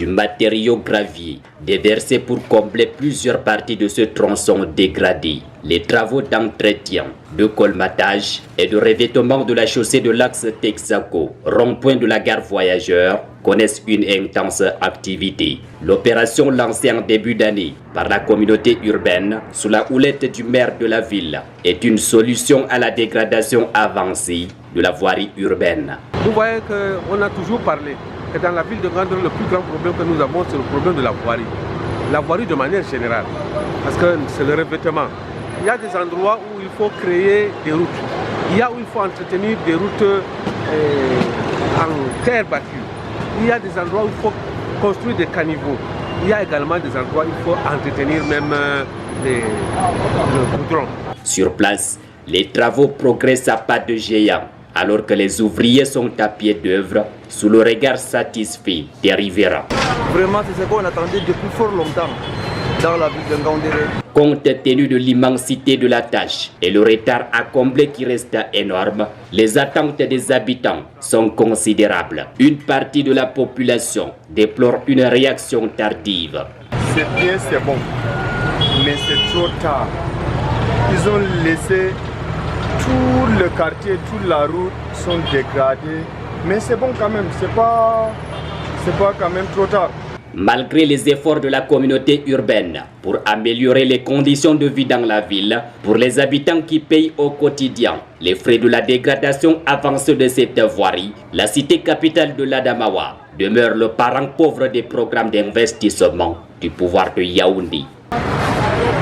du matériau gravier déversé pour combler plusieurs parties de ce tronçon dégradé. Les travaux d'entretien, de colmatage et de revêtement de la chaussée de l'axe Texaco, rond-point de la gare voyageurs, connaissent une intense activité. L'opération lancée en début d'année par la communauté urbaine sous la houlette du maire de la ville est une solution à la dégradation avancée de la voirie urbaine. Vous voyez qu'on a toujours parlé que dans la ville de Grandeur, le plus grand problème que nous avons, c'est le problème de la voirie. La voirie de manière générale, parce que c'est le revêtement. Il y a des endroits où il faut créer des routes. Il y a où il faut entretenir des routes en terre battue. Il y a des endroits où il faut construire des caniveaux. Il y a également des endroits où il faut entretenir même le goudron. Sur place, les travaux progressent à pas de géant, alors que les ouvriers sont à pied d'œuvre sous le regard satisfait des riverains. Vraiment, c'est ce qu'on attendait depuis fort longtemps dans la ville de Ngaoundéré. Compte tenu de l'immensité de la tâche et le retard à combler qui reste énorme, les attentes des habitants sont considérables. Une partie de la population déplore une réaction tardive. C'est bien, c'est bon, mais c'est trop tard. Ils ont laissé tout le quartier, toute la route sont dégradés, mais c'est bon quand même, c'est pas quand même trop tard. Malgré les efforts de la communauté urbaine pour améliorer les conditions de vie dans la ville, pour les habitants qui payent au quotidien les frais de la dégradation avancée de cette voirie, la cité capitale de l'Adamawa demeure le parent pauvre des programmes d'investissement du pouvoir de Yaoundé.